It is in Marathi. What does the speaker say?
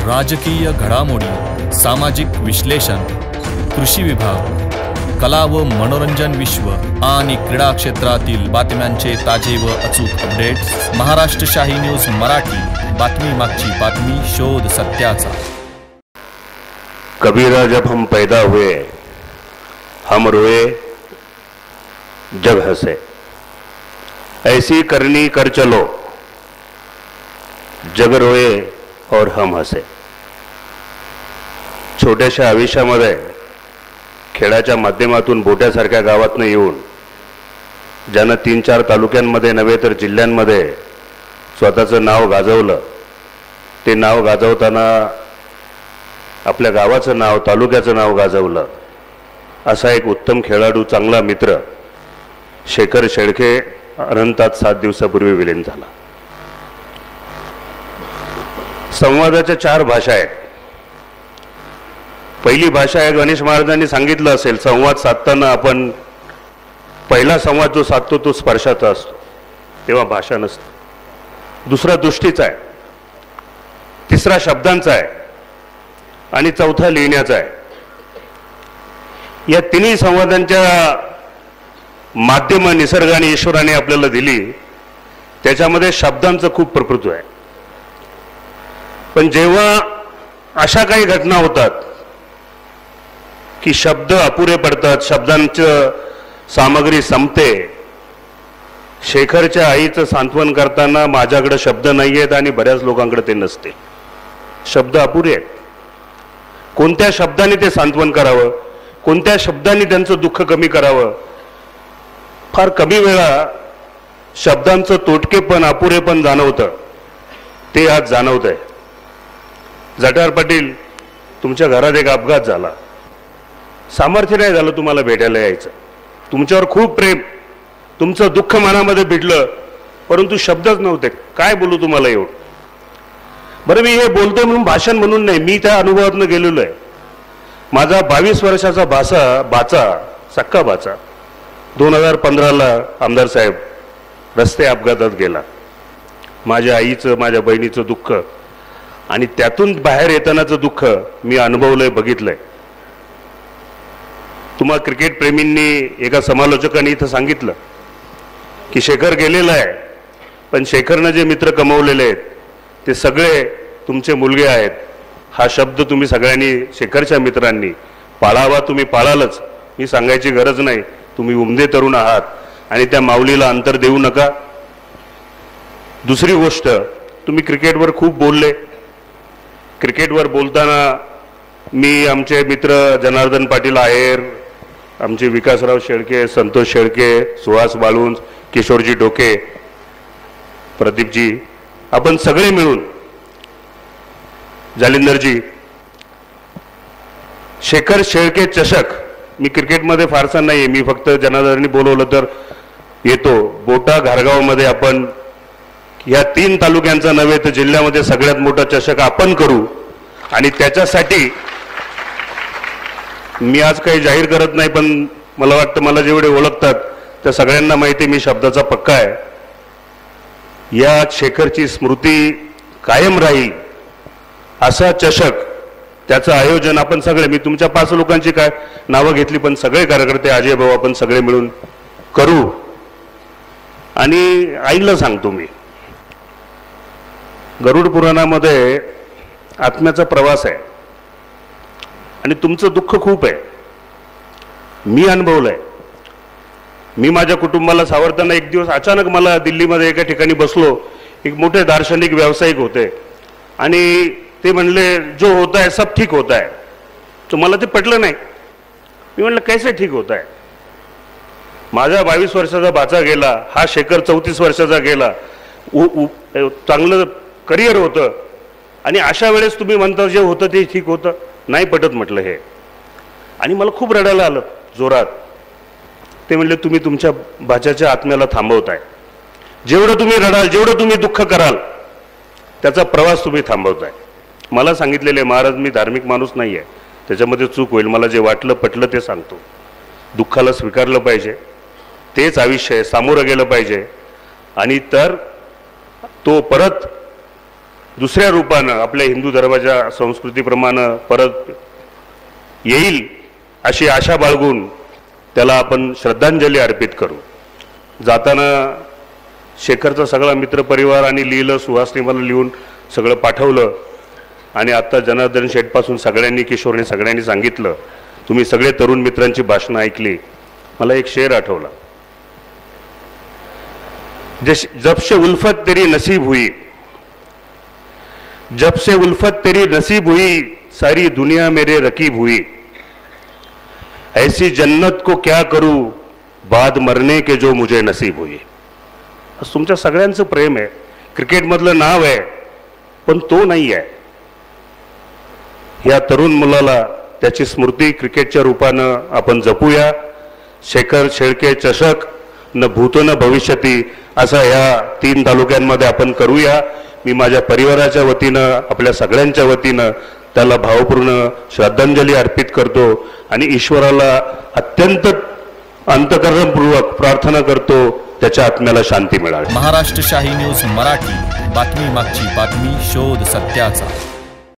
राजकीय घडामोडी, सामाजिक विश्लेषण, कृषी विभाग, कला व मनोरंजन विश्व आणि क्रीडा क्षेत्रातील बातम्यांचे ताजे व अचूक अपडेट्स महाराष्ट्र शाही न्यूज मराठी। बातमी मागची बातमी, शोध सत्याचा। कबीरा जब हम पैदा हुए हम रोए जग हंसे, ऐसी करनी कर चलो जग रोए और हम हसे। छोट्याशा आयुष्यामध्ये खेळाच्या माध्यमातून बोट्यासारख्या गावातनं येऊन ज्यानं 3-4 तालुक्यांमध्ये नव्हे तर जिल्ह्यांमध्ये स्वतःचं नाव गाजवलं, ते नाव गाजवताना आपल्या गावाचं नाव, तालुक्याचं नाव गाजवलं, असा एक उत्तम खेळाडू, चांगला मित्र शेखर शेळके अनंतात 7 दिवसापूर्वी विलीन झाला। संवादाच्या 4 भाषा आहेत। पहिली भाषा आहे, गणेश महाराजांनी सांगितलं असेल, संवाद साधताना आपण पहिला संवाद जो साधतो तो स्पर्शाचा असतो, तेव्हा भाषा नसते। दुसरा दृष्टीचा आहे, तिसरा शब्दांचा आहे आणि चौथा लिहिण्याचा आहे। या तिन्ही संवादांच्या माध्यम निसर्गाने, ईश्वराने आपल्याला दिली, त्याच्यामध्ये शब्दांचं खूप प्रभुत्व आहे। पण जेव्हा अशा काही घटना होतात की शब्द अपुरे पडतात, शब्दांचं सामग्री संपते, शेखरच्या आईचं सांत्वन करताना माझ्याकडे शब्द नाही आहेत आणि बऱ्याच लोकांकडे ते नसते, शब्द अपुरे आहेत। कोणत्या शब्दाने ते सांत्वन करावं, कोणत्या शब्दांनी त्यांचं दुःख कमी करावं, फार कमी वेळा शब्दांचं तोटकेपण, अपुरेपण जाणवतं, ते आज जाणवत आहे। जटार पाटील, तुमच्या घरात एक अपघात झाला, सामर्थ्य नाही झालं तुम्हाला भेटायला यायचं, तुमच्यावर खूप प्रेम, तुमचं दुःख मनामध्ये भिडलं, परंतु शब्दच नव्हते, काय बोलू तुम्हाला एवढं। बरं, मी हे बोलतोय म्हणून भाषण म्हणून नाही, मी त्या अनुभवातनं गेलेलो आहे। माझा 22 वर्षाचा बाचा, सक्का बाचा 2015ला आमदार साहेब रस्ते अपघातात गेला। माझ्या आईचं, माझ्या बहिणीचं दुःख आणि त्यातून बाहेर येतानाचं दुःख मी अनुभवलंय, बघितलंय। तुम्हा क्रिकेट प्रेमींनी, एका समालोचकाने इथं सांगितलं की शेखर गेलेला आहे, पण शेखरनं जे मित्र कमवलेले आहेत ते सगळे तुमचे मुलगे आहेत। हा शब्द तुम्ही सगळ्यांनी, शेखरच्या मित्रांनी पाळावा, तुम्ही पाळालच, मी सांगायची गरज नाही, तुम्ही उमदे तरुण आहात आणि त्या माऊलीला अंतर देऊ नका। दुसरी गोष्ट, तुम्ही क्रिकेटवर खूप बोलले, क्रिकेटवर बोलताना मी आमचे मित्र जनार्दन पाटील आहेर, आमचे विकासराव शेळके, संतोष शेळके, सुहास बाळुंज, किशोरजी डोके, प्रदीपजी, आपण सगळे मिळून, जालिंदरजी, शेखर शेळके चषक, मी क्रिकेटमध्ये फारसा नाही आहे, मी फक्त जनार्दननी बोलवलं तर येतो। बोटा घारगावमध्ये आपण या 3 तालुक्यांचा नव्हे तर जिल्ह्यामध्ये सगळ्यात मोठा चषक आपण करू आणि त्याच्यासाठी मी आज काही जाहीर करत नाही, पण मला वाटतं मला जेवढे ओळखतात त्या सगळ्यांना माहिती, मी शब्दाचा पक्का आहे। या शेखरची स्मृती कायम राहील असा चषक, त्याचं आयोजन आपण सगळे, मी तुमच्या 5 लोकांची काय नावं घेतली, पण सगळे कार्यकर्ते, अजय भाऊ, आपण सगळे मिळून करू। आणि आईला सांगतो मी, गरुड पुराणामध्ये आत्म्याचा प्रवास आहे आणि तुमचं दुःख खूप आहे, मी अनुभवलंय। मी माझ्या कुटुंबाला सावरताना एक दिवस अचानक मला दिल्लीमध्ये एका ठिकाणी बसलो, एक मोठे दार्शनिक व्यावसायिक होते आणि ते म्हणले जो होता है सब ठीक होता है, तो मला ते पटलं नाही। मी म्हणलं कैसे ठीक होता है, माझा 22 वर्षाचा बाचा गेला, हा शेखर 34 वर्षाचा गेला, चांगलं करिअर होतं आणि अशा वेळेस तुम्ही म्हणता जे होतं ते ठीक होतं, नाही पटत म्हटलं हे। आणि मला खूप रडायला आलं जोरात। ते म्हणले तुम्ही तुमच्या बाच्याच्या आत्म्याला थांबवताय, जेवढं तुम्ही रडाल, जेवढं तुम्ही दुःख कराल, त्याचा प्रवास तुम्ही थांबवताय। मला सांगितलेले महाराज, मी धार्मिक माणूस नाही आहे, त्याच्यामध्ये चूक होईल, मला जे वाटलं पटलं ते सांगतो। दुःखाला स्वीकारलं पाहिजे, तेच आयुष्य आहे, सामोरं गेलं पाहिजे आणि तर तो परत दुसऱ्या रूपानं आपल्या हिंदू धर्माच्या संस्कृतीप्रमाणे परत येईल अशी आशा बाळगून त्याला आपण श्रद्धांजली अर्पित करू. जाताना शेखरचा सगळा मित्रपरिवार आणि लिहिलं, सुहासने मला लिहून सगळं पाठवलं आणि आत्ता जनार्दन शेठपासून सगळ्यांनी, किशोरने सगळ्यांनी सांगितलं. तुम्ही सगळे तरुण मित्रांची भाषणं ऐकली. मला एक शेर आठवला. जब से उल्फत तेरी नसीब हुई, जब से उल्फत तेरी नसीब हुई, सारी दुनिया मेरे रकीब हुई, ऐसी जन्नत को क्या करूं, बाद मरने के जो मुझे नसीब हुई. तुमच्या सगळ्यांचं प्रेम आहे. क्रिकेटमधलं नाव आहे पण तो नाही आहे. या तरुण मुलाला त्याची स्मृती क्रिकेटच्या रूपानं आपण जपूया. शेखर शेळके चषक न भूतो न भविष्यती असं ह्या 3 तालुक्यांमध्ये आपण करूया. मी माझ्या परिवाराच्या वतीनं, आपल्या सगळ्यांच्या वतीनं त्याला भावपूर्ण श्रद्धांजली अर्पित करतो आणि ईश्वराला अत्यंत अंतःकरणपूर्वक प्रार्थना करतो त्याच्या आत्म्याला शांती मिळावी. महाराष्ट्र शाही न्यूज मराठी, बातमी मागची बातमी, शोध सत्याचा.